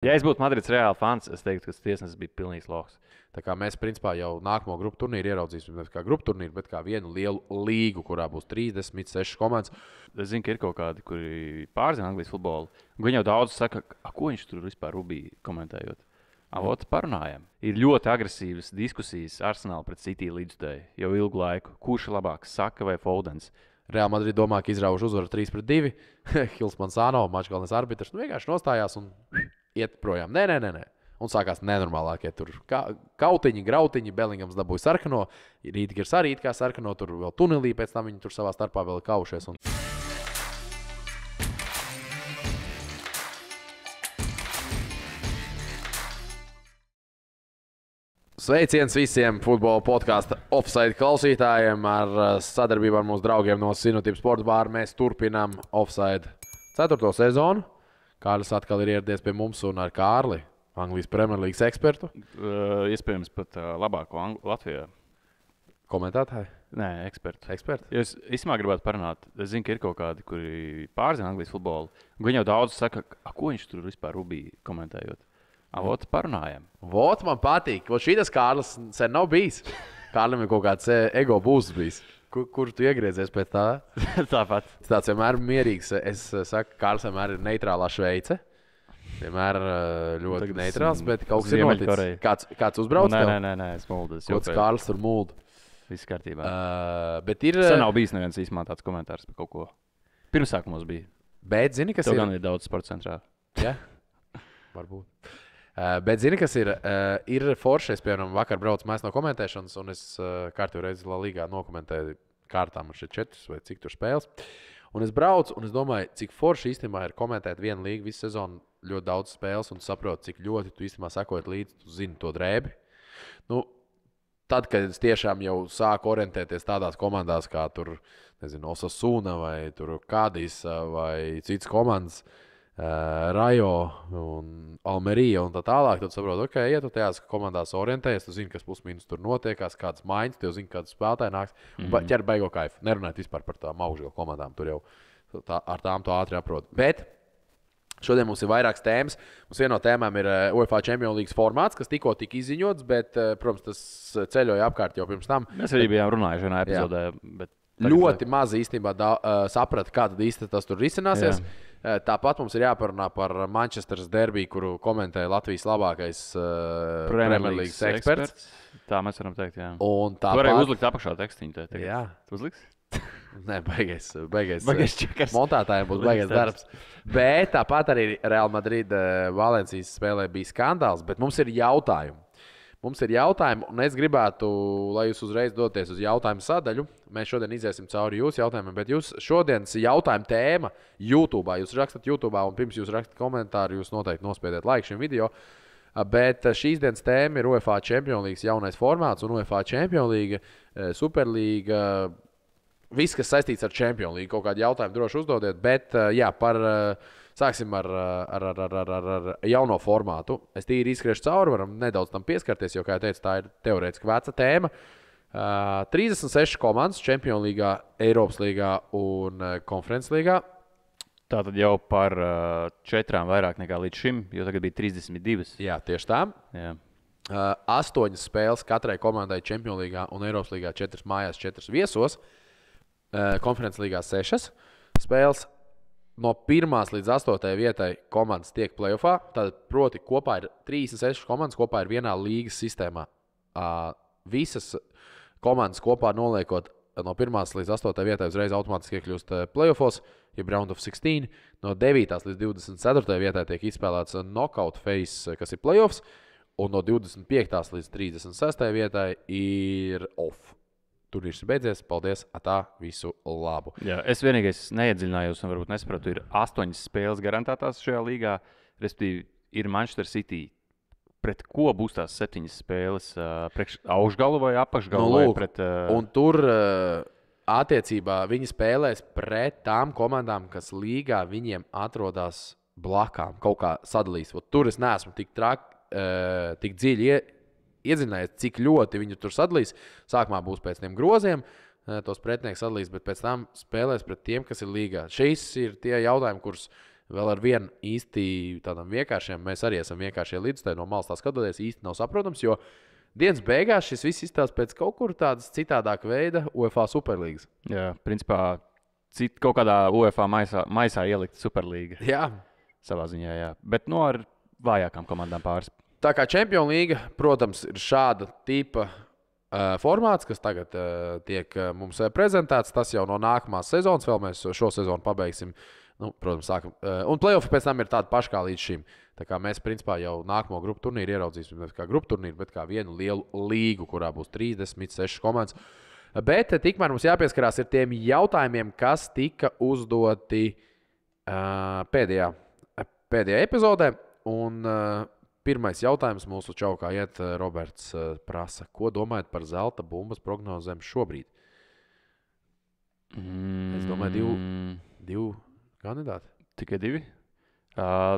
Ja es būtu Madrids Reāla fans, es teiktu, ka tas tiesnesis bija pilnīgs loks. Tā kā mēs principā jau nākamo grupu turnīru ieraudzīsim nevis kā grupu turnīru, bet kā vienu lielu līgu, kurā būs 36 komandas. Es zinu, ka ir kaut kādi, kuri pārzina Anglijas futbolu. Viņi jau daudz saka, ko viņš tur vispār rubīja komentējot. Avots parunājam. Ir ļoti agresīvas diskusijas Arsenāla pret City līdzstēju jau ilgu laiku. Kurš ir labāks, Saka vai Foldens? Real Madrid domā, ka izrauž uzvaru 3-2. Hils Mansano, mačs galvenais arbitrs, vienkārši nostājās un iet projām. Nē. Un sākās nenormālākie tur kautiņi, grautiņi. Belingams dabūja sarkano, Rītgers arī kā sarkano, tur vēl tunelī, pēc tam viņi tur savā starpā vēl kaušies. Sveiciens visiem futbola podkāstu Offside klausītājiem. Ar sadarbību ar mūsu draugiem no Sinotību sporta bāra mēs turpinām Offside 4. sezonu. Kārlis atkal ir ieradies pie mums un ar Kārli, Anglijas Premjerlīgas ekspertu. Iespējams pat labāko Latvijā. Komentētāji? Nē, eksperti. Es īstenībā gribētu parunāt. Es zinu, ka ir kaut kādi, kuri pārzina Anglijas futbolu. Viņi jau daudz saka, ko viņš tur vispār rubīja komentējot. Avots parunājam. Vot man patīk. Šitas Kārlis sen nav bijis. Kārlim ir kaut kāds ego būs bijis. Kur tu iegriezies pēc tā? Tāpat. Tāds vienmēr mierīgs. Es saku, Kārlis vienmēr ir neitrālā Šveice. Vienmēr ļoti neitrāls, bet kaut kas ir noticis. Kāds uzbrauc? Nē, es muldu. Kāds Kārlis tur muldu? Viss kārtībā. Bet ir... Sen nav bijis neviens īstumā tāds komentārs par kaut ko. Pirmsākumos bija. Bet zini, kas Tev ir? Tev gan ir daudz sporta centrā. Ja? Varbūt. Bet zini, kas ir? Ir forši, es, piemēram, vakar braucu mājās no komentēšanas, un es kārtīgi reizi La Ligā nokomentēju kārtām ar šeit 4 vai cik tur spēles. Un es braucu, un es domāju, cik forši īstenībā ir komentēt vienu līgu visu sezonu, ļoti daudz spēles, un tu saproti, cik ļoti tu īstenībā sekojot līdzi, tu zini to drēbi. Nu, tad, kad es tiešām jau sāku orientēties tādās komandās kā tur, nezinu, Osasuna vai tur Kādīs vai citas komandas, Rajo un Almerija un tā tālāk, tad saproti, ok, ja tu tajās komandās orientējies, tu zini, kas plus-minus tur notiekās, kādas maiņas, tu zini, kādas spēlētāji nāks, un ķer beigo kaifu. Nerunājot vispār par tām augšgalu komandām, tur jau ar tām to ātri aprot. Bet šodien mums ir vairākas tēmas. Mums viena no tēmām ir UEFA Champions League formāts, kas tikko tika izziņots, bet, protams, tas ceļoja apkārt jau pirms tam. Mēs arī bijām runājuši vienā epizodē. Bet ļoti maz īstenībā saprata, kā tad īsti tas tur risināsies. Jā. Tāpat mums ir jāparunā par Manchesteras derbiju, kuru komentēja Latvijas labākais Premjerlīgas eksperts. Tā mēs varam teikt, jā. Un tāpat... Tu varēji uzlikt apakšā tekstiņu. Jā. Tu uzliks? Nē, beigais čekars. Montētājiem būs beigais darbs. Bet tāpat arī Real Madrid Valencijas spēlē bija skandāls, bet mums ir jautājumi. Un es gribētu, lai jūs uzreiz doties uz jautājumu sadaļu. Mēs šodien iziesim cauri jūsu jautājumiem, bet jūs šodienas jautājuma tēma YouTube. Jūs rakstat YouTube, un pirms jūs rakstat komentāru, jūs noteikti nospiediet laiku šim video. Bet šīs dienas tēma ir UEFA Champions League jaunais formāts un UEFA Champions League, Superlīga. Viss, kas saistīts ar Champions League, kaut kādu jautājumu droši uzdodiet, bet jā, sāksim ar jauno formātu. Es tīri izskriešu cauri, varam nedaudz tam pieskarties, jo, kā jau teicu, tā ir teorētiski veca tēma. 36 komandas Champions League, Eiropas līgā un Konferences līgā. Tātad jau par 4 vairāk nekā līdz šim, jo tagad bija 32. Jā, tieši tā. Jā. 8 spēles katrai komandai Champions League un Eiropas līgā, 4 mājās, 4 viesos. Konferences līgā 6 spēles. No 1. līdz 8. vietai komandas tiek play-offā. Tad, proti, kopā ir 36 komandas, kopā ir vienā līgas sistēmā. Visas komandas kopā noliekot no 1. līdz 8. vietai uzreiz automātiski iekļūst play-offos, jeb round of 16. No 9. līdz 24. vietai tiek izspēlēts knockout phase, kas ir play-offs, un no 25. līdz 36. vietai ir off. Turnīrs ir beidzies. Paldies. Atā. Visu labu. Jā, es vienīgais neiedziļinājos un varbūt nesapratu. Ir 8 spēles garantētās šajā līgā. Respektīvi, ir Manchester City. Pret ko būs tās 7 spēles? Priekš augšgalu vai apakšgalu? Nu, lūk, un tur attiecībā viņi spēlēs pret tām komandām, kas līgā viņiem atrodas blakām. Kaut kā sadalīs. Tur es neesmu tik dziļi iedzinājies, cik ļoti viņi tur sadalīs. Sākumā būs pēc tiem groziem, tos pretinieks sadalīs, bet pēc tam spēlēs pret tiem, kas ir līgā. Šīs ir tie jautājumi, kurus vēl ar vienu īsti tādam vienkāršiem, mēs arī esam vienkāršie līdzstēji no malas tā skatoties, īsti nav saprotams, jo dienas beigās šis viss izstāsta pēc kaut kur tādas citādāka veida UEFA Superlīgas. Jā, principā kaut kādā UEFA maisā ielikt Superlīga. Jā. Savā ziņā, jā. Bet ar vājākām komandām pāris. Tā kā Champions League, protams, ir šāda tipa formāts, kas tagad tiek mums prezentēts. Tas jau no nākamās sezonas, vēl mēs šo sezonu pabeigsim. Protams, sākam. Un play-offi pēc tam ir tādi paši kā līdz šim. Tā kā mēs principā jau nākamo grupu turnīru ieraudzīsim ne kā grupu turnīru, bet kā vienu lielu līgu, kurā būs 36 komandas. Bet tikmēr mums jāpieskarās ir tiem jautājumiem, kas tika uzdoti pēdējā epizodē. Un pirmais jautājums mūsu čaukā iet, Roberts prasa, ko domājat par zelta bumbas prognozēm šobrīd? Es domāju, divi kandidāti. Tikai divi?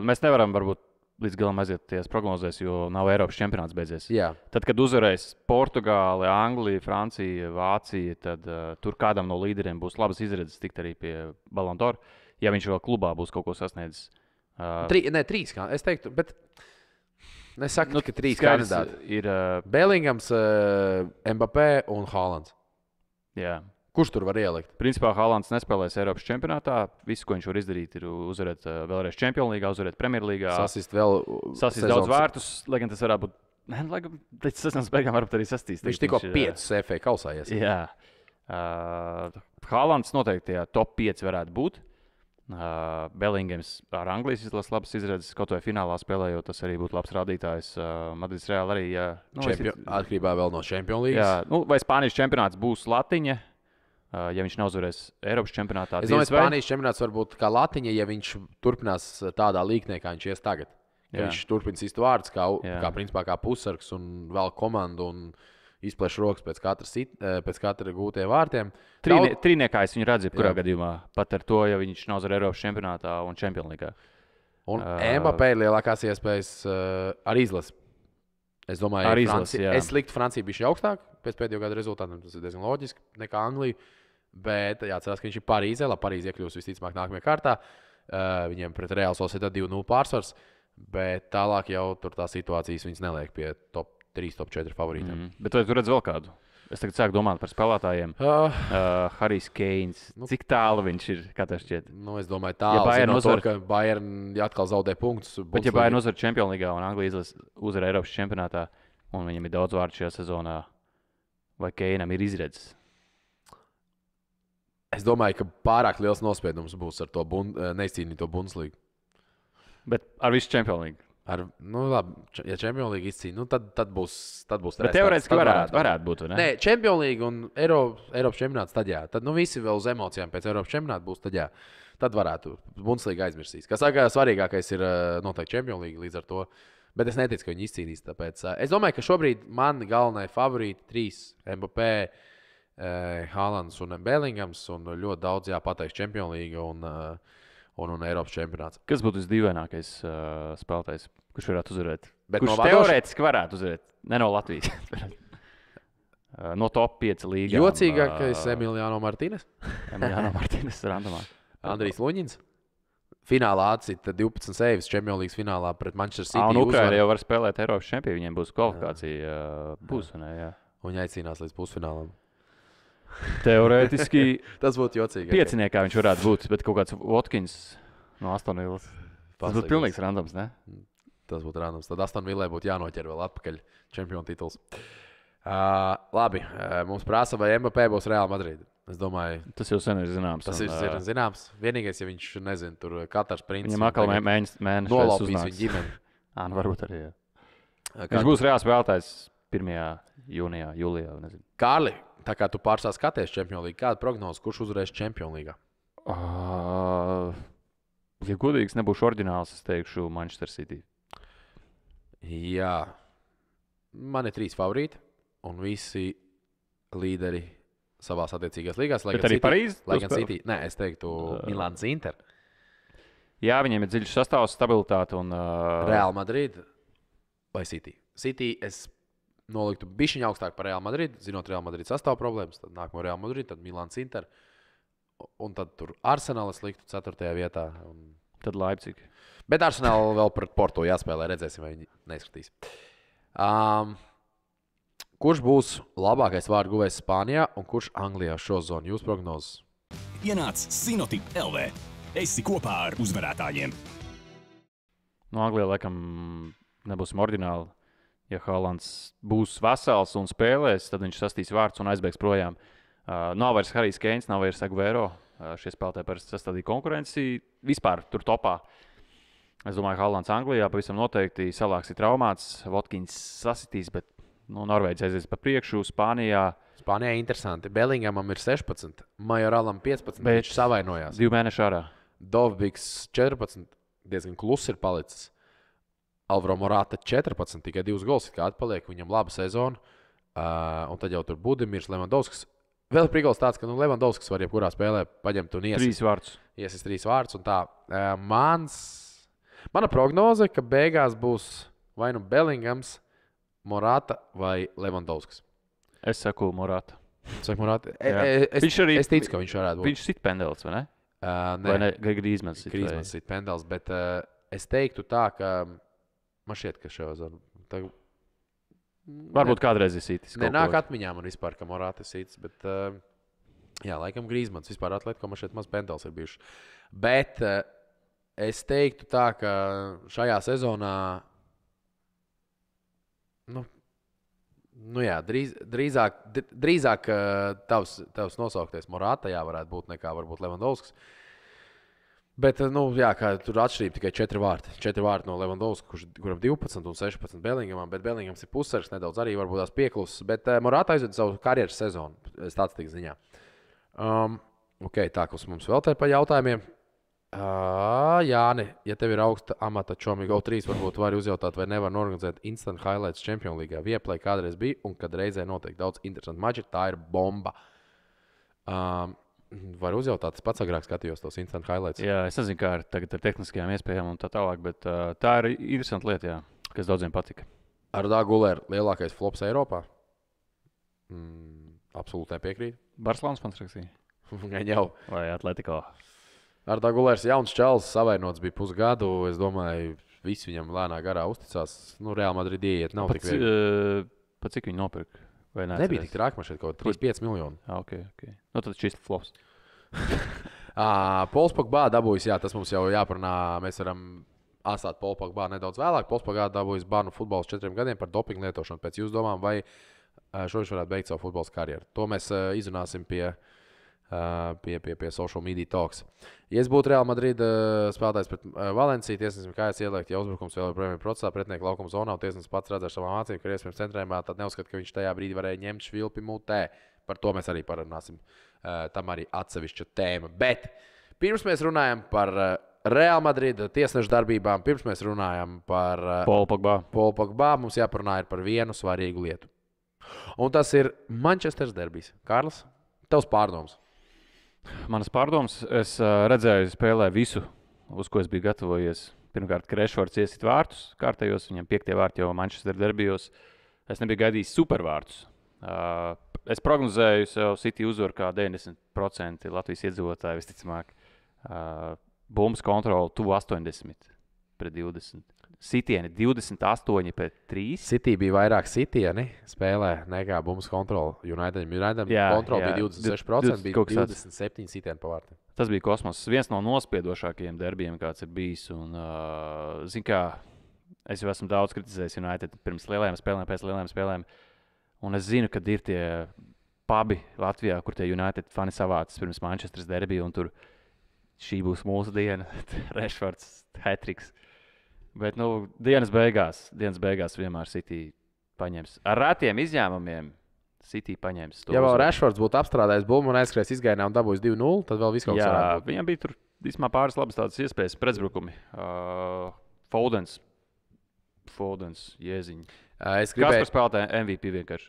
Mēs nevaram varbūt līdz galam aiziet tajās prognozēs, jo nav Eiropas čempionāts beidzies. Jā. Tad, kad uzvarēs Portugāle, Anglija, Francija, Vācija, tad tur kādam no līderiem būs labas izredzes tikt arī pie Ballon d'Or, ja viņš vēl klubā būs kaut ko sasniedzis. Trīs. Es teiktu, bet nesaku, ka trīs kandidāti. Ir Bellingams, Mbappé un Haalands. Jā. Kurš tur var ielikt? Principā Haalands nespēlēs Eiropas čempionātā. Viss, ko viņš var izdarīt, ir uzvarēt vēlreiz Champions League, uzvarēt Premjerlīgā. Sasist daudz vārtus, lai gan tas varētu būt. Līdz sezonas beigām varbūt arī sastīs. Viņš tikko 5 FA kausājies. Jā. Haalands noteikti top 5 varētu būt. Bellingams ar Anglijas izlases labas izredzes, kaut vai finālā spēlējot, tas arī būtu labs rādītājs. Madrids Reāli arī. Atkarībā vēl no Champions League. Jā, vai Spānijas čempionāts būs latiņa? Ja viņš nav uzvarējis Eiropas čempionātā, es domāju, ka Spānijas čempionāts var būt kā latiņa, ja viņš turpinās tādā līknē, kā viņš ies tagad. Viņš turpinās īstu vārdus, kā pusargs un vēl komandu un izplēš rokas pēc katra gūtiem vārtiem. Trīniekā es viņu redzu, jebkurā gadījumā. Pat ar to, ja viņš nav uzvarējis Eiropas čempionātā un Champions League. Un Mbappé ir lielākās iespējas ar izlasi. Es domāju, ka es liktu Franciju bišķi augstāk pēc pēdējo gadu rezultātiem. Tas ir diezgan loģiski nekā Anglija. Bet jāatcerās, ka viņš ir Parīzē. Parīzē iekļūs visticamāk nākamajā kārtā. Viņiem pret Real Sociedad 2-0 pārsvars. Bet tālāk jau tur tā situācijas viņas neliek pie top 3, top 4 favorītiem. Bet vai tu redz vēl kādu? Es tagad sāku domāt par spēlētājiem. Harijs Keins. Cik tālu viņš ir? Kā tev šķiet? Es domāju, tālu. Ka Bayern atkal zaudē punktus. Bet ja Bayern uzvar Champions League un Anglija uzvar Eiropas čempionātā, un viņam ir daudz vārdu šajā sezonā, vai Keinam ir izredzes? Es domāju, ka pārāk liels nospiedums būs ar to neizcīnīto Bundeslīgu. Bet ar visu Champions League? Labi, ja Champions League izcīnīja, tad būs Bet teorētiski varētu būt, vai ne? Nē, Champions League un Eiropas čempionāts tad jā. Tad visi vēl uz emocijām pēc Eiropas čempionāta būs, tad jā. Tad varētu Bundeslīga aizmirsīs. Kā saka, svarīgākais ir noteikti Champions League līdz ar to. Bet es neticu, ka viņi izcīnīs. Tāpēc es domāju, ka šobrīd mani galvenie favorīti 3 Mbappé, Haalands un Bellingams un ļoti daudz jāpateiks Champions League un Eiropas čempionāts. Kas būtu visdīvainākais spēlētājs, kurš varētu uzvarēt? Kurš teorētiski varētu uzvarēt? Ne no Latvijas. No top 5 līgām. Jocīgākais Emiliano Martīnes. Emiliano Martīnes randomā. Andrijs Luņins. Finālā atcita 12 seivis Champions League finālā pret Manchester City. Un Ukraina jau var spēlēt Eiropas čempionu. Viņiem būs kvalifikācija. Un jāicīnās līdz pusfinālam. Teorētiski tas būtu jocīgi. Pieciniekā viņš varētu būt, bet kaut kāds Watkins no Aston Villas. Tas būtu pilnīgs randoms, ne? Tas būtu randoms. Tad Aston Villai būtu jānoķer vēl atpakaļ čempionu tituls. Labi, mums prasa, vai Mbappé būs Real Madrid. Es domāju, tas jau sen ir zināms. Tas ir zināms. Vienīgais, ja viņš nezina, tur Katars princis. Viņam atkal mēnesis nolaupīs viņa ģimeni. Varbūt arī, jā. Viņš būs Reāls spēlētājs 1. jūnijā, jūlijā, nezinu. Kārli, tā kā tu pārstāv skaties Champions League, kāda prognoze, kurš uzvarēs Champions League? Ja godīgs nebūšu oriģināls, es teikšu Manchester City. Jā. Man ir 3 favorīti un visi līderi savās attiecīgās līgās. Bet arī Parīzi? Lai gan City. Nē, es teiktu Milāns Inter. Jā, viņiem ir dziļš sastāvs, stabilitāte un... Real Madrid vai City? City es noliktu bišķiņu augstāk par Real Madrid, zinot Real Madrid sastāvu problēmas, tad nākamo Real Madrid, tad Milāns Inter, un tad tur Arsenal es liktu 4. vietā. Tad Leipzig. Bet Arsenal vēl pret Porto jāspēlē. Redzēsim, vai viņi neizskatīs. Kurš būs labākais vārdu guvējs Spānijā un kurš Anglijā šo zonu? Jūs prognozes? Ienāc Sinotip LV. Esi kopā ar uzvarētājiem. No Anglijā laikam nebūsim oriģināli. Ja Haalands būs vesels un spēlēs, tad viņš sastīs vārdus un aizbēgs projām. Nav vairs Harijs Keins, nav vairs Aguero. Šie spēlētāji parasti sastādīja konkurenci vispār tur topā. Es domāju, ka Haalands Anglijā pavisam noteikti Salāks ir traumāts, Votkins sasitīs, bet Norvēģis aizies pa priekšu, Spānijā. Spānijā interesanti. Bellingamam ir 16, Majoralam 15, bet viņš savainojās. 2 mēneši ārā. Dovbiks 14, diezgan kluss ir palicis. Alvaro Morata 14, tikai 2 gols, kā atpaliek, viņam laba sezona. Un tad jau tur Budimirs, Levandovskis. Vēl prigals tāds, ka Levandovskis var jebkurā spēlē paņemt un iesist 3 vārdus. Iesist 3 vārdus un tā. Mana prognoze, ka beigās būs vai nu Bellingams, Morata vai Levandovskis. Es saku Morata. Es ticu, ka viņš varētu būt. Viņš sit pendels, vai ne? Vai ne? Grīzmans sit. Grīzmans sit pendels, bet es teiktu tā, ka man šķiet, ka šo zonu. Varbūt kādreiz ir sitis. Nenāk atmiņā man vispār, ka Morata ir sitis, bet jā, laikam Grīzmans vispār Atletico man šeit maz pendels ir bijuši. Bet es teiktu tā, ka šajā sezonā drīzāk tavs nosauktais Morata varētu būt nekā varbūt Levandovskis. Bet, kā tur atšķirība tikai 4 vārti. 4 vārti no Levandovska, kuram 12 un 16 Bellingamam, bet Bellingams ir pussargs nedaudz arī varbūt tās pieklusis. Bet Morata aizved savu karjeras sezonu, statistikas ziņā. Tā, kas mums vēl te pa jautājumiem. Jāni, ja tev ir augsta amata Čomigo 3, varbūt vari uzjautāt, vai nevar norganizēt Instant Highlights Champions League. Vieplay kādreiz bija, un kad reizē notiek daudz interesantu mači, tā ir bomba. Var uzjautāt, es pats agrāk skatījos tos Instant Highlights. Jā, es nezinu, kā tagad ar tehniskajām iespējām un tā tālāk, bet tā ir interesanta lieta, jā, kas daudziem patika. Arda Güler lielākais flops Eiropā? Absolūti nepiekrīt. Barcelonas fans rakstīja? Gan jau. Vai Atletico? Arda Gulers jauns čalis, savainots bija pusgadu. Es domāju, visi viņam lēnā garā uzticās. Real Madrid ieiet nav tik viegli. Pa cik viņi nopirka? Nebija tik trāk, man šeit kaut 3-5 miljoni. Okay. Tad šis flops. Pols Pogba dabūjis, jā, tas mums jau jāparunā. Mēs varam atstāt Polu Pogba nedaudz vēlāk. Pols Pogba dabūjis banu futbols 4 gadiem par dopingu lietošanu. Pēc jūsu domām, vai šo viņš varētu beigt savu futbols karjeru? To mēs izrunāsim pie social media talks. Ja es būtu Real Madrid spēlētājs pret Valenciju, tiesnesim kājas ieliekt, ja uzbrukums vēl joprojām ir procesā pretinieka laukuma zonā, un tiesnesis pats redz ar savām acīm, ka ir iespējams centrējumā, tad neuzskata, ka viņš tajā brīdī varēja ņemt švilpi mutē. Par to mēs arī parunāsim. Tam arī atsevišķa tēma. Bet pirms mēs runājam par Real Madrid tiesnešu darbībām, pirms mēs runājam par Polu Pogba, mums jāparunā par vienu svarīgu lietu. Un tas ir Manchesteras derbijs. Kārlis, tavs pārdoms. Manas pārdomas, es redzēju spēlē visu, uz ko es biju gatavojies. Pirmkārt, ka Rešfords iesit vārtus kārtējos, viņam 5. vārti jau Manchester derbijos. Es nebiju gaidījis supervārtus. Es prognozēju sev City uzvaru kā 90% Latvijas iedzīvotāji visticamāk. Bumbas kontroli tuvu 80 pret 20. Sitieni 28 pret 3. City bija vairāk sitieni spēlē nekā bumbas kontroli. United kontroli bija 26%, bija 27 sitieni pa vārtiem. Tas bija kosmos. Viens no nospiedošākajiem derbijiem, kāds ir bijis. Un, zin kā, es jau esmu daudz kritizējis United pirms lielajām spēlēm, pēc lielajām spēlēm. Un es zinu, ka ir tie pubi Latvijā, kur tie United fani savācas pirms Manchesteras derbija. Un tur šī būs mūsu diena. Rešfords, hat-tricks. Bet dienas beigās vienmēr City paņems. Ar rētiem izņēmumiem City paņems. Ja vēl Rešfords būtu apstrādājis bumbu un aizskrējis izgainā un dabūjis 2-0, tad vēl viss kaut kas varētu būt. Viņam bija tur īsumā pāris labas tādas iespējas pretbrukumi. Fodens, Jēziņ. Kas par spēlētāju MVP vienkārši?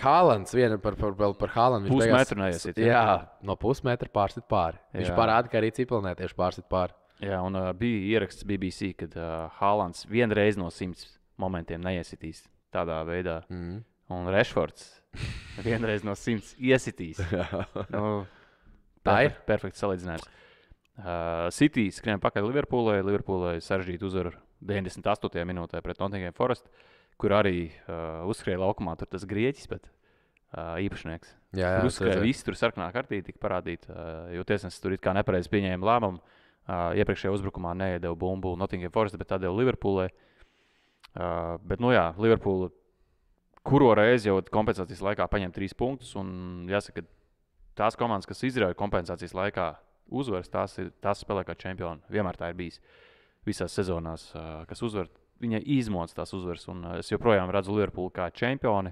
Haalands, par Haalandu. Pusmetru neiesit. Jā, no pusmetra pārsit pāri. Viņš parāda, ka arī cipelnētieši pārsit pāri. Jā, un bija ieraksts BBC, kad Haalands vienreiz no 100 momentiem neiesitīs tādā veidā. Un Rešfords vienreiz no 100 iesitīs. Tā ir perfekts salīdzinājums. City skrien pakaļ Liverpoolai. Liverpoolai sarežģīta uzvara 98. minūtē pret Nottingham Forest, kur arī uzskrēja laukumā tur tas grieķis, bet īpašnieks. Tur uzskrēja visi, tur sarkanā kartīte tika parādīta, jo tiesnesis tur it kā nepareizi pieņēma lēmumu. Iepriekšējā uzbrukumā neiedeva bumbu Nottingham Forest, bet tā deva Liverpoolai. Bet, Liverpool kuro reizi jau kompensācijas laikā paņem 3 punktus, un jāsaka, tās komandas, kas izrauja kompensācijas laikā uzvaras, tās spēlē kā čempioni. Vienmēr tā ir bijis visās sezonās, kas uzvar. Viņai izmoc tās uzvaras, un es joprojām redzu Liverpoolu kā čempioni,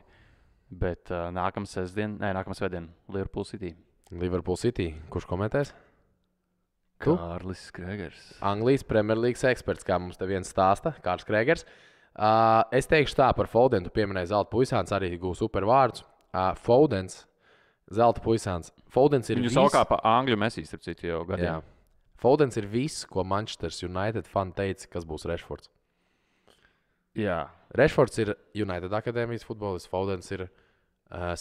bet nākamā svētdien Liverpool City. Liverpool City, kurš komentēs? Kārlis Kregers. Anglijas Premjerlīgas eksperts, kā mums te viens stāsta, Kārlis Kregers. Es teikšu tā par Fodenu, tu pieminēji Zelta puisāns, arī gūs super vārdus. Fodens, Zelta puisāns. Fodens ir Viņu saukā pa Angļu Messi, starp citu, jau gadiem. Fodens ir viss, ko Manchester United fani teica, kas būs Rashfords. Jā. Rashfords ir United akadēmijas futbolists, Fodens ir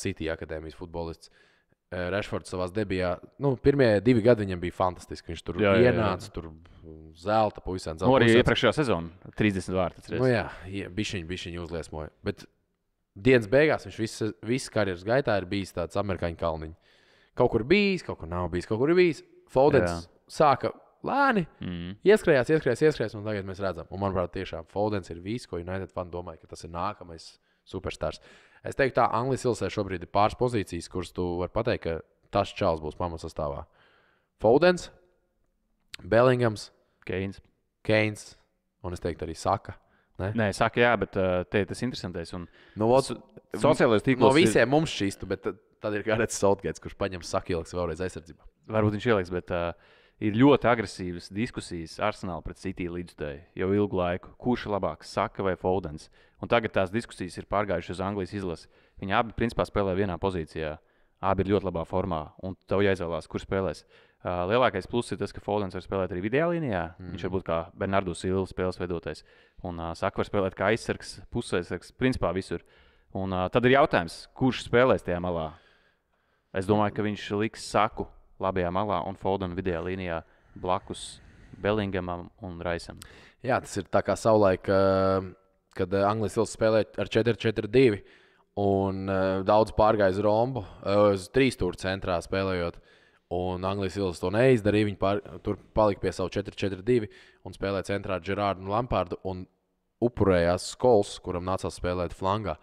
City akadēmijas futbolists. Rashfords savā debijā, pirmie 2 gadi viņam bija fantastiski. Viņš tur ienāca, tur zelta puisāns. Arī iepriekšējā sezonā 30 vārtus. Bišķiņ uzliesmoja. Bet dienas beigās viņš visu karjeras gaitā ir bijis tāds amerikāņu kalniņš. Kaut kur bijis, kaut kur nav bijis, kaut kur ir bijis. Fodens sāka lēni, ieskrējās, un tagad mēs redzam. Un, manuprāt, tiešām Fodens ir viss, ko United fani domāja, ka tas ir nākamais superstars. Es teiktu, tā Anglijas ilsē šobrīd ir pāris pozīcijas, kuras tu vari pateikt, ka tas čals būs pamatsastāvā. Fodens, Bellingams, Keins, un es teiktu arī Saka. Nē, Saka, jā, bet te ir tas interesantais. Sociālajos tīklos no visiem mums šīstu, bet tad ir Garets Southgates, kurš paņem Saka ieliks vēlreiz aizsardzībā. Varbūt viņš ieliks, bet ir ļoti agresīvas diskusijas Arsenal pret City līdzutēji jau ilgu laiku. Kurš ir labāks, Saka vai Fodens? Un tagad tās diskusijas ir pārgājušas uz Anglijas izlasi. Viņi abi principā spēlē vienā pozīcijā. Abi ir ļoti labā formā, un tev jāizvēlās, kurš spēlēs. Lielākais pluss ir tas, ka Fodens var spēlēt arī vidējā līnijā. Viņš var būt kā Bernardo Silva spēles veidotais. Un Saka var spēlēt kā aizsargs, pusaizsargs, principā visur. Un tad ir jautājums, kurš spēlēs tajā malā. Es domāju, ka viņš liks Saku labajā malā un Fodenu vidējā līnijā blakus Bellingamam un Raisam. Jā, tas ir tā kā savulaik, kad Anglijas ilgs spēlēja ar 4-4-2 un daudz pārgāja uz rombu, uz 3 stūra centrā spēlējot. Un Anglijas ilgs to neizdarīja. Viņi tur palika pie savu 4-4-2 un spēlēja centrā ar Gerārdu un Lampardu un upurējās Skols, kuram nācās spēlēt flangā.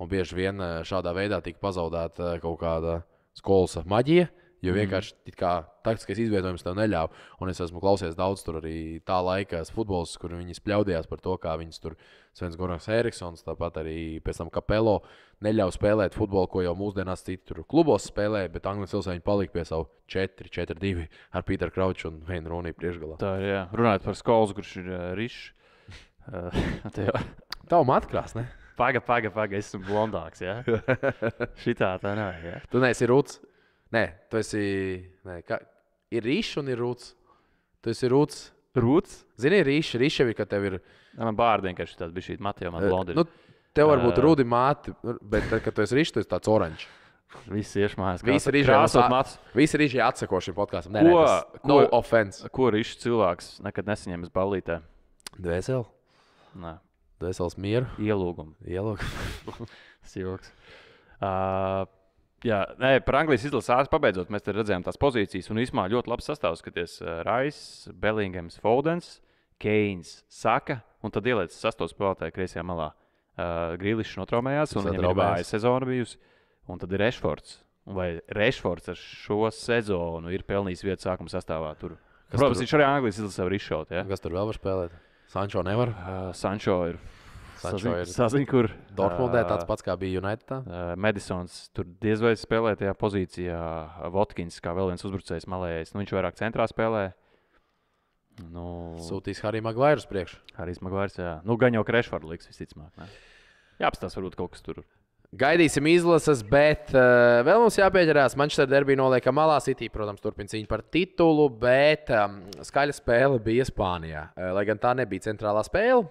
Un bieži vien šādā veidā tika pazaudēta kaut kāda Skolsa maģija. Jo vienkārši taktiskais izvietojums tev neļāva. Un es esmu klausies daudz tur arī tā laika futbols, kur viņi spļaudījās par to, kā viņas tur Svens Gunārs Eriksons, tāpat arī pēc tam Kapelo neļauj spēlēt futbolu, ko jau mūsdienās citi tur klubos spēlē, bet Anglijas ilsē viņi palika pie savu 4-4-2 ar Pīteru Krauču un Veinu Rūnī priekšgalā. Tā ir, jā. Runājot par Skolsu, kurš ir rišs. Tavu matkrās, ne? Paga, esmu blondāks, jā? Šitā tā nav, jā? Tu neesi Rūts? Nē, tu esi. Ir rīšs un ir rūts. Tu esi rūts. Rūts? Zini, rīšs jau ir, ka tev ir. Man bārdi vienkārši tāds bija šī Matija, man blondīna. Tev var būt rudi māti, bet, kad tu esi rīšs, tu esi tāds oranžs. Visi iešmājās. Visi rīši atsako šim podkāstam. No offense. Ko rīšs cilvēks nekad nesaņems ballītē? Dvēseli? Nē. Dvēseles mieru? Ielūgumu. Tas joks. Jā, par Anglijas izlasi pabeidzot, mēs redzējām tās pozīcijas. Un īsumā ļoti labi sastāvs, skaties, Rais, Bellingams, Fodens, Keins, Saka. Un tad ieliec sasto spēlētāju kreisajā malā. Grīlišs notraumējās, un viņam ir vāja sezona bijusi. Un tad ir Rashfords. Vai Rashfords ar šo sezonu ir pelnījis vietu sākuma sastāvā tur? Protams, viņš arī Anglijas izlasē var izšaut. Ja? Kas tur vēl var spēlēt? Sancho nevar? Sancho ir saziņ, kur. Dortmundē tāds pats, kā bija Unitedā. Madisons tur diez vai spēlē tajā pozīcijā. Votkins kā vēl viens uzbrucējs malējais. Viņš vairāk centrā spēlē. Sūtīs Harry Maguire uz priekšu. Harrijs Maguires, jā. Gan jau Rashfordu liks visticamāk. Ne? Jāapstās varbūt kaut kas tur. Gaidīsim izlases, bet vēl mums jāpieķerās. Manchester Derby nolieka malā. City, protams, turpina cīņu par titulu, bet skaļa spēle bija Spānijā. Lai gan tā nebija centrālā spēle.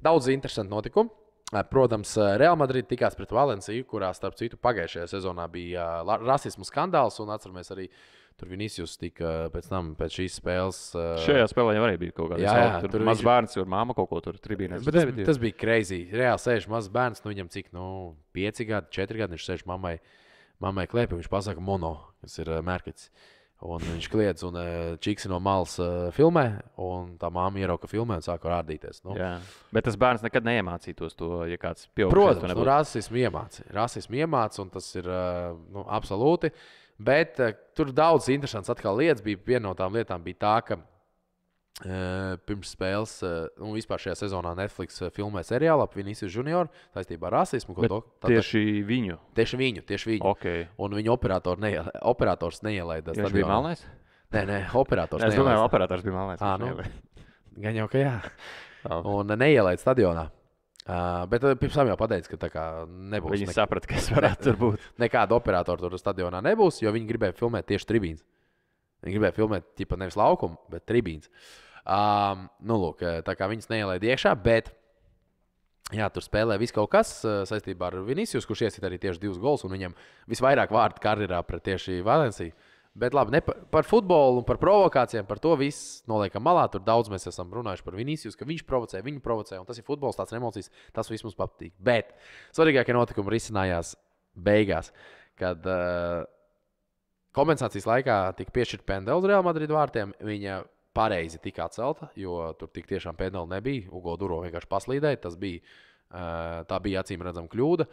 Daudz interesantu notikumu. Protams, Real Madrid tikās pret Valenciju, kurā, starp citu, pagājušajā sezonā bija rasismu skandāls. Un atceramies arī Tur Vinicius tika pēc šīs spēles. Šajā spēlē jau arī bija kaut kāda tur mazs bērns, kur māma kaut ko tur tribīnēs. Bet tas bija crazy. Reāli sēž mazs bērns, viņam cik, 5 gadi, 4 gadi, viņš sēž mammai klēpī, viņš pasaka mono, kas ir mērķis. Un viņš kliedz un čiksi no malas filmē, un tā māma ierauka filmē un sāka rādīties. Jā. Bet tas bērns nekad neiemācītos to, ja kāds pieaugušais. Protams, rasismu iemāca, un tas ir absolūti. Bet tur daudz interesants atkal lietas bija. Viena no tām lietām bija tā, ka pirms spēles, vispār šajā sezonā Netflix filmē seriālu ap Vinicius Junior saistībā ar rasismu. Tieši viņu? Tieši viņu. Okay. Un viņa operators neielaida stadionā. Viņš bija melnais? Nē, operators neielaida. Es domāju, operators bija melnais. Gan jau, ka jā. Un neielaida stadionā. Bet pirms tam jau pateica, ka tā kā nebūs. Viņi saprata, ka es varētu tur būt. Nekāda operatora tur stadionā nebūs, jo viņi gribēja filmēt tieši tribīnes. Viņi gribēja filmēt nevis laukumu, bet tribīnes. Lūk, tā kā viņas neielaida iekšā, bet jā, tur spēlē viss kaut kas saistībā ar Vinicius, kurš iesit arī tieši 2 gols, un viņam visvairāk vārdu karjerā pret tieši Valenciju. Bet labi, par futbolu un par provokācijām, par to viss noliekam malā. Tur daudz mēs esam runājuši par Vinicius, ka viņš provocē, viņu provocē, un tas ir futbols, tās emocijas, tas viss mums patīk. Bet svarīgākie notikumi risinājās beigās, kad kompensācijas laikā tika piešķirta pendela uz Real Madrid vārtiem. Viņa pareizi tika atcelta, jo tur tik tiešām pendela nebija. Ugo Duro vienkārši paslīdēja, tā bija acīm redzama kļūda.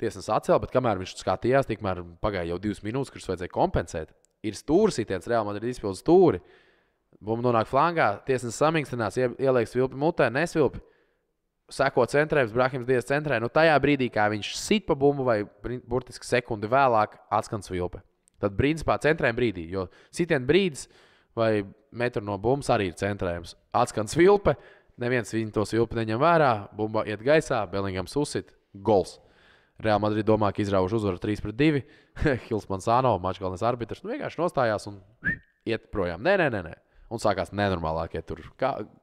Tiesnesis atcēla, bet kamēr viņš skatījās, tikmēr pagāja jau 2 minūtes, kurus vajadzēja kompensēt. Ir stūris sitiens, Real Madrid izpilda stūri. Bumba nonāk flangā, tiesnesis samikstinās, ieliek svilpi mutē, nesvilpi. Seko centrējums, Brahims Dias centrē. Tajā brīdī, kā viņš sit pa bumbu vai burtiski sekundi vēlāk atskan svilpe. Tad principā centrējuma brīdī, jo sitiena brīdis vai metru no bumbas arī ir centrējums. Atskan svilpe, neviens viņu to svilpi neņem vērā, bumba iet gaisā, Belingams uzsit, gols. Real Madrid domā, ka izrauž uzvaru 3-2. Hils Mansano, mačgalvenais arbitrs, vienkārši nostājās un iet projām. Nē. Un sākās nenormālākie tur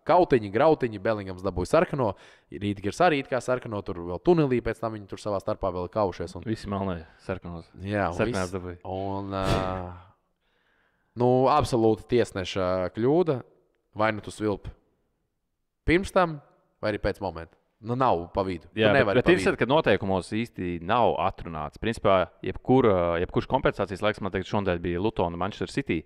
kautiņi, grautiņi. Belingams dabūja sarkano, Rītgers arī kā sarkano, tur vēl tunelī, pēc tam viņi tur savā starpā vēl kaušies. Visi melnē sarkanos. Jā, sarkanās dabūja. Un absolūti tiesneša kļūda. Vai nu tu svilpi pirms tam, vai arī pēc momenta. Nav pa vidu. Jā, bet interesanti, ka noteikumos īsti nav atrunāts. Principā, jebkurš kompensācijas laiks, man teikt, šodien bija Lutona Manchester City.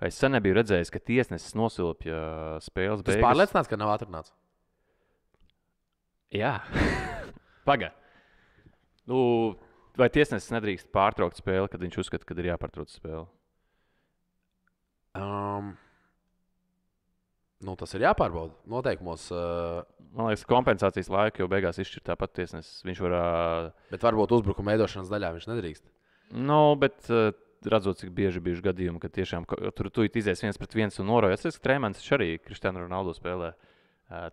Es sen nebiju redzējis, ka tiesnesis nosilpja spēles beigas. Tas pārliecināts, ka nav atrunāts? Jā. Paga. Vai tiesnesis nedrīkst pārtraukt spēli, kad viņš uzskata, ka ir jāpārtrauc spēle? Tas ir jāpārbauda. Noteikumos. Man liekas, kompensācijas laika jau beigās izšķirt tāpat tiesnesis. Viņš var. Bet varbūt uzbrukuma veidošanas daļā viņš nedrīkst. Bet redzot, cik bieži bijuši gadījumi, ka tiešām tur izies 1-1 un norāja. Es redzu, ka Trēmans arī Cristiano Ronaldo spēlē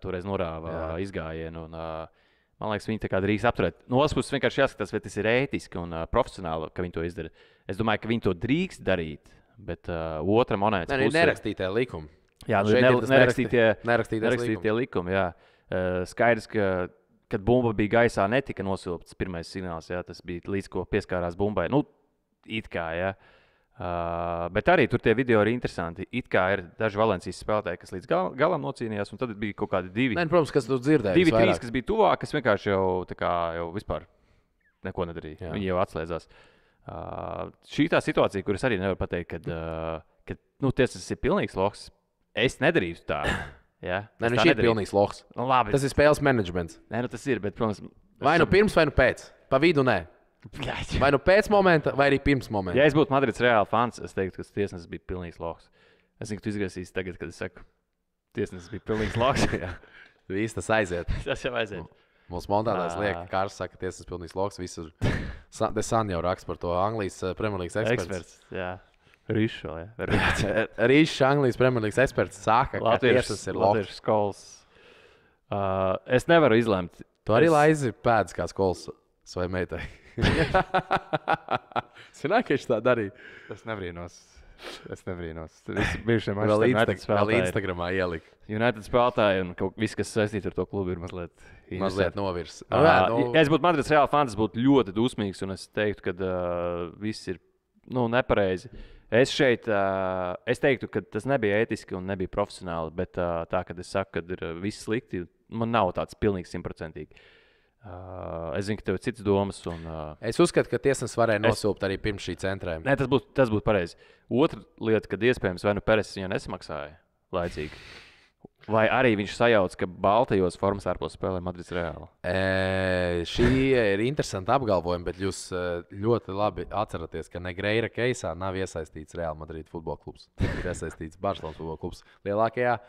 toreiz norāva izgājienu. Man liekas, viņi tā kā drīkst apturēt. No otras puses vienkārši jāskatās, vai tas ir ētiski un profesionāli, ka viņi to izdara. Es domāju, ka viņi to drīkst darīt, bet otra monētas puse. Nerakstītē likumi. Jā, nerakstītie likumi. Jā. Skaidrs, ka, kad bumba bija gaisā, netika nosilpts pirmais signāls. Jā, tas bija līdz ko pieskārās bumbai. It kā, jā. Bet arī tur tie video ir interesanti. It kā ir daži Valencijas spēlētāji, kas līdz galam nocīnījās, un tad bija kaut kādi 2. Protams, kas tu dzirdēji. 2-3, kas bija tuvāk, kas vienkārši jau vispār neko nedarīja. Jā. Viņi jau atslēdzās. Šī tā situācija, kuras arī nevar pateikt, kad tiesnesis ir pilnīgs loks. Es nedarītu tā. Ja? Viņš ir pilnīgs lohs. Labi. Tas ir spēles menedžments. Tas ir, bet, protams... Vai nu pirms, vai nu pēc. Pa vidu nē. Vai nu pēc momenta, vai arī pirms momenta. Ja es būtu Madrids Reāla fans, es teiktu, ka tiesnesis bija pilnīgs lohs. Es zinu, ka tu izgrasīsi tagad, kad es saku, tiesnesis bija pilnīgs lohs. Viss tas aiziet. Tas jau aiziet. Mūsu montāžās liek, ka Kārs saka, ka tiesnesis pilnīgs lohs. Visur. Desan jau raksta par to Anglijas Premjerlīgas eksperts. Jā. Rīšs, Rīšs, Anglijas Premjerlīgas eksperts, saka, ka tiesnesis ir lohs. Skols. Es nevaru izlemt. Tu arī laizi pēdas kā skols savai meitai. Zināji, ka viņš tā darīja? Es nebrīnos. Bijušie vēl Instagramā ielika. United spēlētāji un viss, kas saistīts ar to klubu, ir mazliet novirs. Ja es būtu Madrids Reāla fans, es būtu ļoti dusmīgs un es teiktu, ka viss ir nepareizi. Es šeit es teiktu, ka tas nebija ētiski un nebija profesionāli, bet tā, kad es saku, ka ir viss slikti, man nav tāds pilnīgi 100%. Es zinu, ka tev ir citas domas. Es uzskatu, ka tiesnesis varēja nosilpt arī pirms šī centrējuma. Nē, tas būtu pareizi. Otra lieta, kad iespējams vai nu Peres viņu nesamaksāja laicīgi, vai arī viņš sajauc, ka baltajos formas ārpus spēlē Madrids Reāli. Šī ir interesanta apgalvojuma, bet jūs ļoti labi atceraties, ka Negreira keisā nav iesaistīts Real Madrid futbola klubs. Ir iesaistīts Barcelonas futbola klubs lielākajā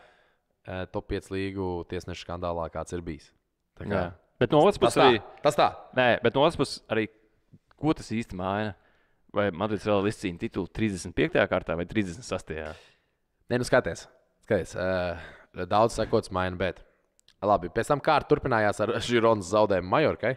top 5 līgu tiesnešu skandālā, kāds ir bijis. Bet no otras puses arī tas tā. Nē, bet no otras puses arī, ko tas īsti maina? Vai Madrids Reāli izcīna titulu 35. kārtā vai 36. Nē, nu skaties. Daudz sekots maina, bet labi, pēc tam kārta turpinājās ar Žironas zaudējumu Majorkai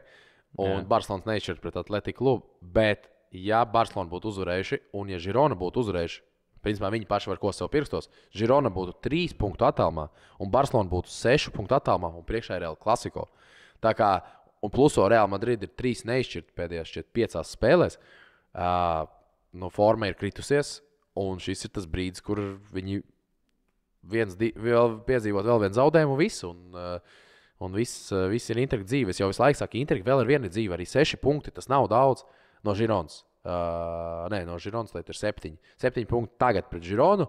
un Barcelonas neizšķirt pret Atletiku klubu, bet ja Barcelona būtu uzvarējuši un ja Žirona būtu uzvarējuši, principā viņi paši var ko sev pirstos, Žirona būtu 3 punktu attālumā un Barcelona būtu 6 punktu attālumā un priekšā ir Real Klasiko. Tā kā, un pluso Real Madrid ir 3 neizšķirt pēdējās 5 spēlēs, forma ir kritusies un šis ir tas brīdis, kur viņi vēl piedzīvot vēl vienu zaudējumu un viss ir Interka dzīve. Es jau visu laiku saku, Interka vēl ir viena dzīve, arī 6 punkti, tas nav daudz no Žironas. No Žironas lieta ir 7. 7 punkti tagad pret Žironu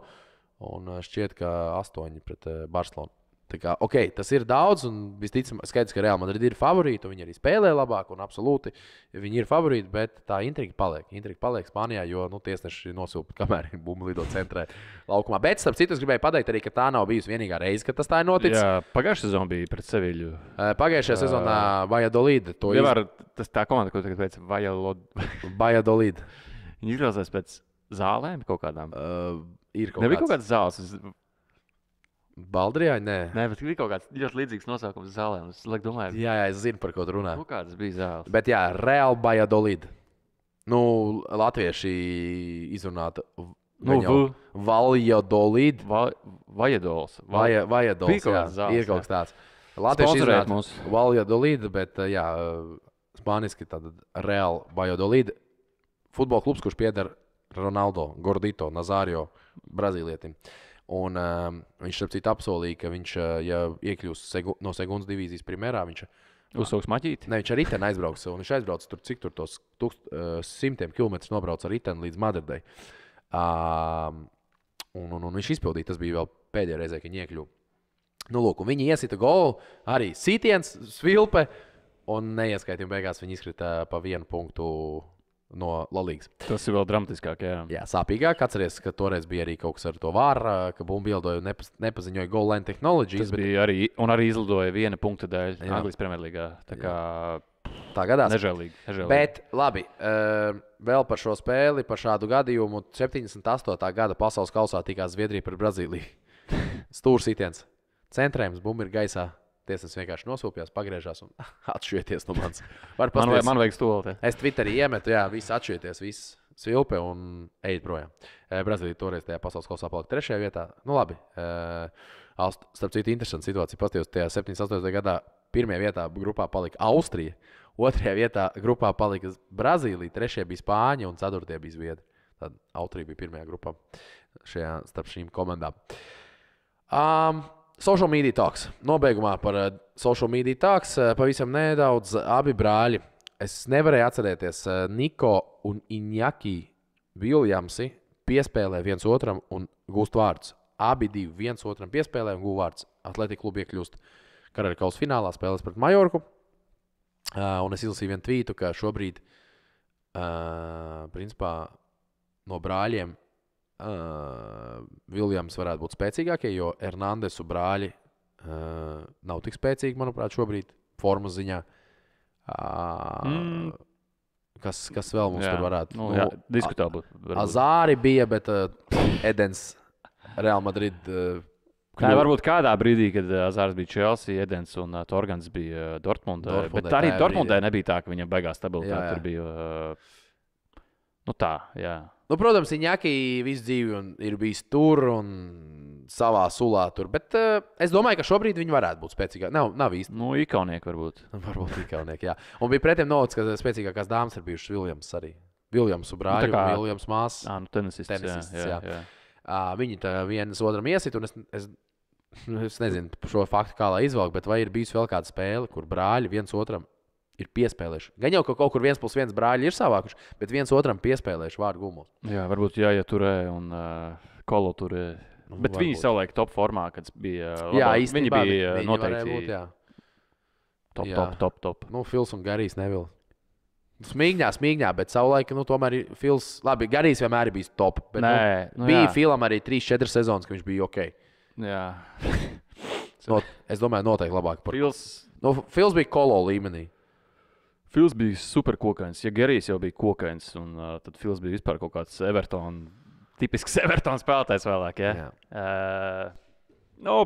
un šķiet, ka 8 pret Barcelonu. Tā kā, tas ir daudz un visticamāk skaidrs, ka Real Madrid ir favorīti un viņi arī spēlē labāk un absolūti viņi ir favorīti, bet tā intriga paliek. Intriga paliek Spānijā, jo tieši nosilpa, kamēr ir bumba lido centrē laukumā. Bet, starp citu, es gribēju pateikt arī, ka tā nav bijusi vienīgā reize, kad tas tā ir noticis. Jā, pagājušā sezonā bija pret Seviļu. Pagājušajā sezonā Valladolid. Tas tā komanda, ko tagad veic Valladolid. Viņi izklausās pēc zālēm kaut kādām. Nebija kaut kādas zāles. Baldrijā? Nē, bet bija kaut kāds ļoti līdzīgs nosaukums zālēm. Es domāju, jā, es zinu, par ko tu runā. Kādas bija zāles? Bet jā, Real Valladolid. Latvieši izrunāta Valladolid. Vajadols. Vajadols, bija kaut kāds zāles. Ir kaut kas tāds. Latvieši izrunāta mūs. Valladolid, bet jā, spāniski tad Real Valladolid. Futbola klubs, kurš pieder Ronaldo, Gordito, Nazario, Brazīlietim. Un viņš apsolīja, ka viņš, ja iekļūs no segundas divīzijas primērā, viņš uzsauks maķīti. Ne, viņš ar riteni aizbrauks, un viņš aizbrauc tur, cik tur tos 100 kilometrus nobrauc ar riteni līdz Madridai. Un viņš izpildīja, tas bija vēl pēdējā reizē, kad viņi iekļuva. Un viņi iesita golu, arī sitiens, svilpe, un neieskaitījumi beigās viņi izkrita pa 1 punktu no La Līgas. Tas ir vēl dramatiskāk, jā. Jā, sāpīgāk. Atceries, ka toreiz bija arī kaut kas ar to vāru, ka bumba ielidoja nepaziņoja goal line technologies. Tas bija arī izlidoja 1 punkta dēļ Anglijas Premjerlīgā. Tā gadās. Nežēlīgi. Bet, labi, vēl par šo spēli, par šādu gadījumu. 78. gada pasaules kausā tikās Zviedrija pret Brazīliju. Stūrs sitiens. Centrējums, bumba ir gaisā. Tiesnesis vienkārši nosūpjās, pagriežās un atšķieties no manis. Man vajag stoli. Es Twitterī iemetu, visi atšķieties, visi svilpe un ejiet projām. Brazīlija toreiz tajā pasaules kausā palika 3. vietā. Labi. Starp citu, interesanta situācija. Paskatījos, tajā 78. gadā 1. vietā grupā palika Austrija, 2. vietā grupā palika Brazīlija, 3. bija Spāņa un 4. bija Zviedri. Tad Austrija bija 1. grupā starp šīm komandām. Social media talks. Nobeigumā par social media talks pavisam nedaudz abi brāļi. Es nevarēju atcerēties, Niko un Iñaki Viljamsi piespēlē viens otram un gūst vārdus. Abi divi viens otram piespēlē un gūst vārdus. Atletiku klubu iekļūst Karaļkausa finālā spēlēs pret Majorku. Un es izlasīju vienu tvītu, ka šobrīd principā no brāļiem Viljams varētu būt spēcīgākie, jo Hernandesu brāļi nav tik spēcīgi, manuprāt, šobrīd formas ziņā. Kas vēl mums tur varētu? Diskutabli. Azāri bija, bet Edens Real Madrid. Varbūt kādā brīdī, kad Azārs bija Chelsea, Edens un Torgans bija Dortmundē. Bet arī Dortmundē nebija tā, ka viņam beigās stabilitāte tur bija. Tā, jā. Protams, Iñaki visu dzīvi ir bijis tur un savā sulā tur, bet es domāju, ka šobrīd viņi varētu būt spēcīgāki. Nav īsti. Ikaunieki varbūt. Varbūt Ikaunieki, jā. Un bija pretiem noticis, ka spēcīgākās dāmas ir bijušas Viljams arī. Viljamsu brāļu, Nu, tā kā- Viljams māsas. Nu, tenisists, Tenisists, jā. Viņi tā viens otram iesit, un es nezinu par šo faktu, kā lai izvelk, bet vai ir bijusi vēl kāda spēle, kur brāļi viens otram ir piespēlējuši. Gan jau, ka kaut kur 1+1 brāļi ir savākuši, bet viens otram piespēlējuši vārdu gumos. Jā, varbūt jāieturē un Kolo turē. Bet viņi savulaik top formā, kad bija viņi bija noteikti būt, jā. top. Nu, Fils un Garijs Neville. Smīgņā, bet savulaik, tomēr Fils, labi, Garijs vienmēr ir bijis top, bet bija Filam arī 3-4 sezonas, ka viņš bija ok. Jā. Es domāju, noteikti labāk par Fils. Fils bija Kolo līmenī. Fils bija super kokains. Ja Garijs jau bija kokains, un tad Fils bija vispār kaut kāds tipisks Everton spēlētājs vēlāk. Ja?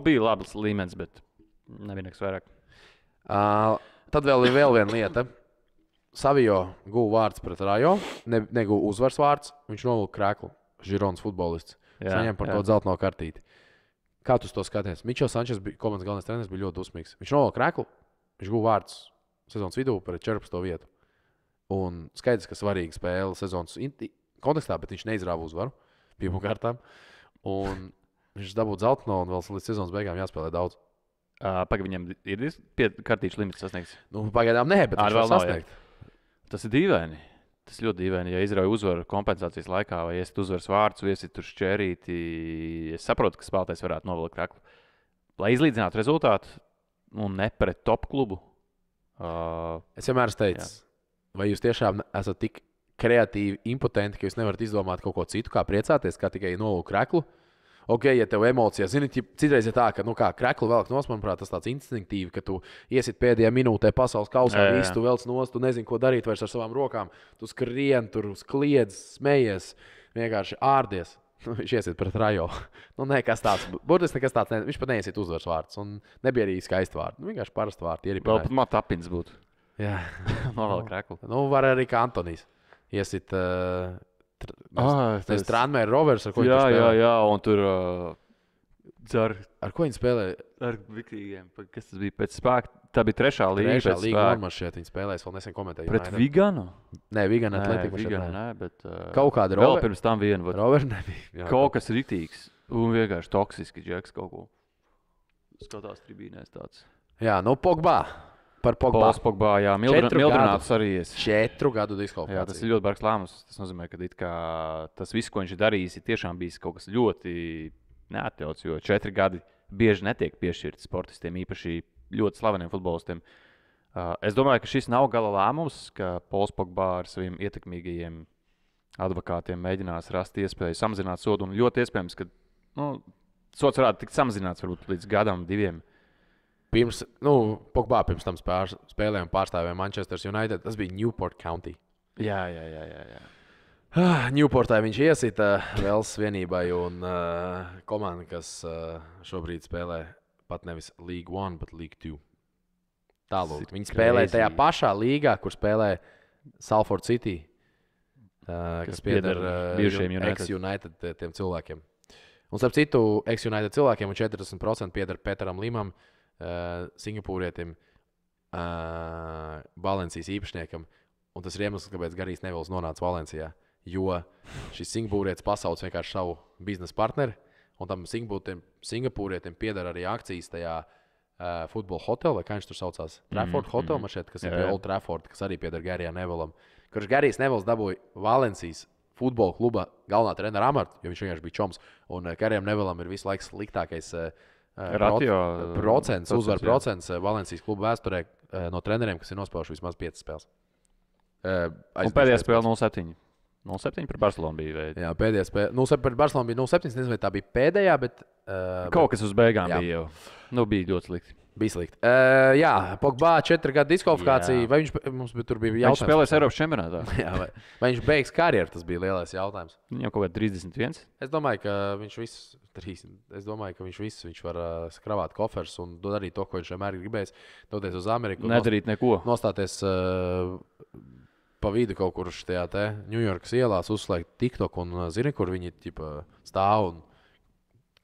Bija labs līmenis, bet nevienaks vairāk. Tad vēl ir viena lieta. Savijo guva vārds pret Rajo, neguva uzvaras vārds. Viņš novilka krēklu. Žironas futbolists. Saņem par to dzelteno kartīti. Kā tu to skaties? Mičels Sančes, komandas galvenais treneris, bija ļoti dusmīgs. Viņš novilka krēklu, viņš guva vārds sezonas vidū pret 14. vietu. Un skaidrs, ka svarīga spēle sezonas kontekstā, bet viņš neizrāva uzvaru pirmām kārtām. Un viņš dabūja dzelteno un vēl līdz sezonas beigām jāspēlē daudz. Pagaidām viņam ir kartīšu limits sasniegts? Pagaidām nē, bet viņš vēl sasniegt. Tas ir dīvaini. Tas ļoti dīvaini. Ja izrauj uzvaru kompensācijas laikā vai iesit uzvaras vārdus, vai iesit tur šķērīti, es saprotu, ka spēlētājs varētu novilkt kreklu. Lai izlīdzinātu rezultātu un ne pret top klubu. Es vienmēr teicu, vai jūs tiešām esat tik kreatīvi, impotenti, ka jūs nevarat izdomāt kaut ko citu, kā priecāties, kā tikai novilkt kreklu. Ok, ja tev emocijas, zini, citreiz ir tā, ka, kreklu velk nos, manuprāt, tas tāds instinktīvi, ka tu iesit pēdējā minūtē pasaules kausā, visu tu velc nos, tu nezini, ko darīt vairs ar savām rokām. Tu skrien, tur kliedz, smejies, vienkārši ārdies. Viņš iesit pret Rajo. Nekas tāds, burtiski nekas tāds, viņš pat neiesit uzvaras vārds, un nebija arī skaisti vārdi. Vienkārši parasti vārdi. Vēl pat Matapins būtu. Jā. Novēl kreklu. Var arī kā Antonijs. Iesit... Tas Tranmēra Rovers, ar ko viņš spēlē. Jā, un tur ar ko viņi spēlē? Ar Vikīgiem. Kas tas bija pēc spēka? Tā bija trešā līga. Trešā līga normāli šeit viņi spēlēs, vēl nesen komentēju. Pret Viganu? Nē, Vigana Atletiku. Vigana, bet kaut kāda vēl pirms tam viena. Rover nebija. Kaut kas riktīgs un vienkārši toksiski džeks kaut ko. Skatās tribīnēs tāds. Jā, Pogba. Par Pogba. Pogbā, jā, Mildrināts arī es. 4 gadu diskvalifikācija. Jā, tas ir ļoti bargs lēmums. Tas nozīmē, ka tas viss, ko viņš ir darījis, ir tiešām bijis kaut kas ļoti neatļauts, jo 4 gadi bieži netiek piešķirti sportistiem, īpaši ļoti slaveniem futbolistiem. Es domāju, ka šis nav gala lēmums, ka Pols Pogba ar saviem ietekmīgajiem advokātiem mēģinās rast iespēju samazināt sodu, un ļoti iespējams, ka sods varētu tikt samazināts varbūt līdz gadam, 2. Pogba pirms tam spēlēja un pārstāvēja Manchester United. Tas bija Newport County. Jā. Newportā viņš iesita Vels vienībai un komanda, kas šobrīd spēlē pat nevis League 1, bet League 2. Tālāk. Viņi spēlē tajā pašā līgā, kur spēlē Salford City, kas pieder bijušajiem ex-United tiem cilvēkiem. Un starp citu, ex-United cilvēkiem un 40% pieder Peteram Limam, Singapūrietim, Valencijas īpašniekam. Un tas ir iemesls, kāpēc Garijs Nevils nonāca Valencijā. Jo šis Singapūrietis pasauc vienkārši savu biznesa partneri, un tam Singapūrietim pieder arī akcijas tajā futbola hotelā, vai kā viņš tur saucās? Trafford Hotel, kas ir pie Old Trafford, kas arī pieder Garijam Nevilam. Kurš Garijs Nevils dabūja Valencijas futbola kluba galvenā trenera amatu, jo viņš vienkārši bija čoms. Un Garijam Nevilam ir visu laiku sliktākais uzvaru procents Valencijas kluba vēsturē no treneriem, kas ir nospēlējuši vismaz 5 spēles. Un pēdējā spēle 0-7. 0-7 par Barcelonu bija. Jā, pēdējā spēle. 0-7 par Barcelonu bija 0-7. Es nezinu, vai tā bija pēdējā, bet... Kaut kas uz beigām bija jau. Bija ļoti slikti. Bija slikti. Jā, Pogba 4 gadu diskvalifikācija. Vai mums tur bija jautājums? Viņš spēlēs Eiropas čempionātā. Jā, vai viņš beigs karjeru? Tas bija lielais jautājums. Viņam kaut kā 31. Es domāju, ka viņš viss var skravāt koferus un darīt to, ko viņš vienmēr ir gribējis. Doties uz Ameriku. Nedarīt neko. Nostāties pa vidu kaut kur šajā te Ņujorkas ielās, uzslēgt TikTok un zini, kur viņi stāv un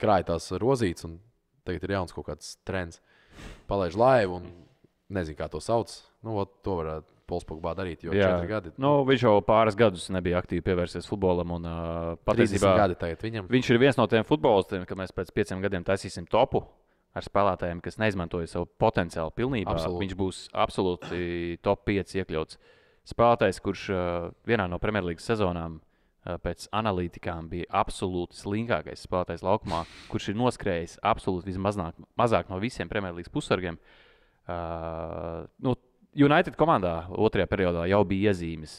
krāj tās rozītes. Un tagad ir jauns kaut kāds trends. Palaiž laivu un nezinu, kā to sauc. To varētu Pols Pogba darīt, jo Jā. 4 gadi. Viņš jau pāris gadus nebija aktīvi pievērsies futbolam. Un, 30 patiesībā gadi tagad viņam. viņš ir viens no tiem futbolistiem, ka mēs pēc 5 gadiem taisīsim topu ar spēlētājiem, kas neizmantoja savu potenciālu pilnībā. Absolūti. Viņš būs absolūti top 5 iekļauts spēlētājs, kurš vienā no Premjerlīgas sezonām pēc analītikām bija absolūti slinkākais spēlētājs laukumā, kurš ir noskrējis absolūti vismazāk no visiem Premjerlīgas pussargiem. United komandā otrajā periodā jau bija iezīmes,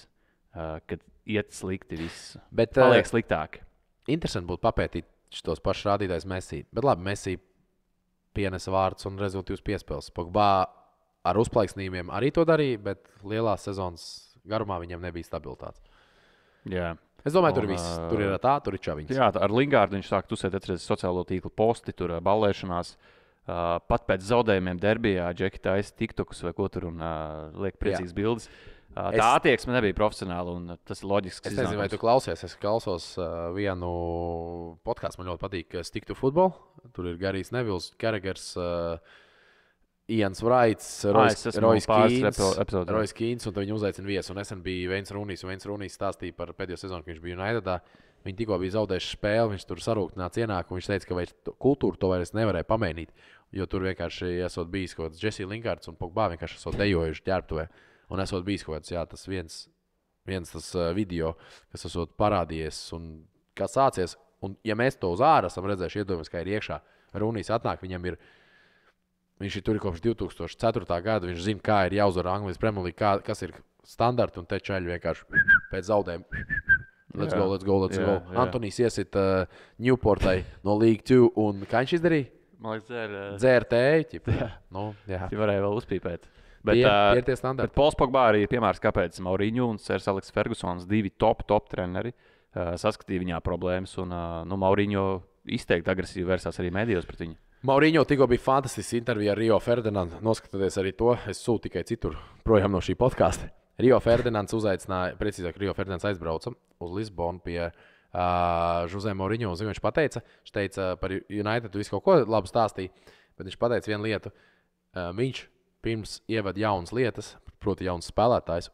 kad iet slikti viss. Bet Paliek sliktāk. interesanti būtu papētīt šos pašus rādītājus Messi. Bet labi, Messi pienesa vārdus un rezultātus piespēles. Pogba ar uzplaiksnījumiem arī to darīja, bet lielās sezonas garumā viņam nebija stabilitātes. Jā. Es domāju, tur viss. Tur ir tā, tur ir čaviņš. Jā, ar Lingārdu viņš sāk tusēt, atceries sociālo tīklu posti, tur ballēšanās. Pat pēc zaudējumiem derbijā Džeki taisa tiktokus vai ko tur un liek priecīgas bildes. Tā attieksme nebija profesionāla un tas ir loģisks. Es nezinu, vai tu klausies. Es klausos vienu podkāstu, man ļoti patīk Stick to Football. Tur ir Garijs Nevils, Karagers, Ians Vraits, Rois Kīns, un viņi uzaicina viesu. Un nesen bija Veins Rūnijs, un Veins Rūnijs stāstīja par pēdējo sezonu, kad viņš bija Unitedā. Viņi tikko bija zaudējuši spēli, viņš tur sarūktināts ienāk, un viņš teica, ka kultūru to vairs nevarēja pamainīt, jo tur vienkārši esot bijis kaut kāds Jesse Linkārds un Pogba vienkārši esot dejojuši ģērbtuvē, un esot bijis kaut kāds, jā, tas viens tas video, kas esot parādījies un kas sācies, un ja mēs to uz ārā esam redzējuši, iedomājamies, kā ir iekšā, Rūnijs atnāk, viņš ir tur kopš 2004. gada, viņš zina, kā ir jāuzvar Anglijas Premjerlīga, kas ir standarti, un te čaļi vienkārši pēc zaudējuma. Let's go. Antonijs iesit Newportai no League 2, un kā viņš izdarīja? Man liekas, Dzērtēji. Viņš varēja vēl uzpīpēt. Tie ir tie standarti. Bet Pols Pogba arī piemērs, kāpēc Mourinho un Sērs Aleks Fergusons, divi top treneri, saskatīja viņā problēmas, un Mourinho izteikti agresīvi vērsās arī medijos pret viņu. Mourinho tikko bija fantastisks intervija ar Rio Ferdinandu. Noskatoties arī to, es sūtu tikai citur projām no šī podkāsta. Rio Ferdinands uzaicināja, precīzāk, Rio Ferdinands aizbrauca uz Lisbonu pie Jose Mourinho. Viņš teica par United visu kaut ko labu stāstīja, bet viņš pateica vienu lietu. Viņš pirms ievada jaunas lietas, proti jauns spēlētājs,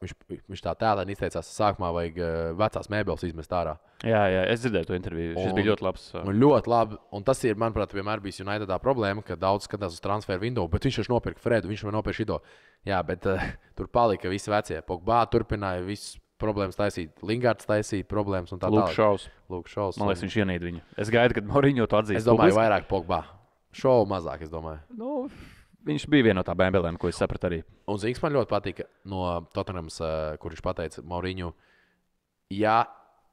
viņš tā tēlēni izteicās, sākumā vajag vecās mēbeles izmest ārā. Jā, es dzirdēju to interviju. Šis bija ļoti labs. Ļoti labi. Un tas ir, manuprāt, vienmēr bijis Unitedā problēma, ka daudz skatās uz transferu window, bet viņš jau nopirka Fredu, viņš jau nopirka šito. Jā, bet tur palika visi vecie. Pogba turpināja visas problēmas taisīt, Lingards taisīja problēmas un tā tālāk. Lūk, šaus. Man liekas, viņš ienīd viņu. Es gaidu, kad Mourinho to atzīs. Es domāju, vairāk Pogba. Šovu mazāk, es domāju. Viņš bija viena no tā bēnbelēm, ko es sapratu arī. Un Zīgs man ļoti patika no Tottenhams, kur viņš pateica Mourinho, ja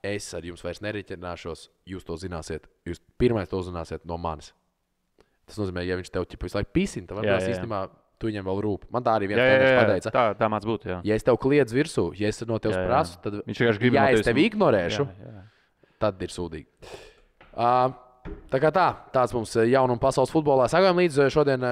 es ar jums vairs neriķināšos, jūs to zināsiet. Jūs pirmais to uzzināsiet no manis. Tas nozīmē, ja viņš tev visu laiku pisina, tad varbūt īstenībā tu viņam vēl rūp. Man tā arī viens treneris pateica. Tā māc būt, jā. Ja es tev kliedzu virsū, ja es no tevis prasu, tad viņš vienkārši grib ja es tevi ignorēšu, tad ir sūdīgi. Tā kā tāds mums jaunums pasaules futbolā. Sagājām līdz šodien,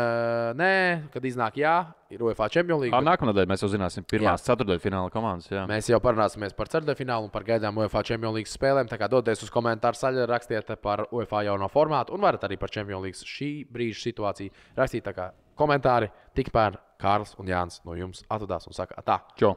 kad iznāk ir UEFA Champions League. Nākamā nedēļa mēs jau zināsim pirmās ceturtdaļfināla komandas. Jā. Mēs jau parunāsimies par ceturtdaļfinālu un par gaidām UEFA Champions League spēlēm. Tā kā doties uz komentāru saļu, rakstiet par UEFA jauno formātu un varat arī par Champions League šī brīža situāciju rakstīt. Tā kā komentāri tikmēr Kārlis un Jānis no jums atvadās un saka tā. Čau!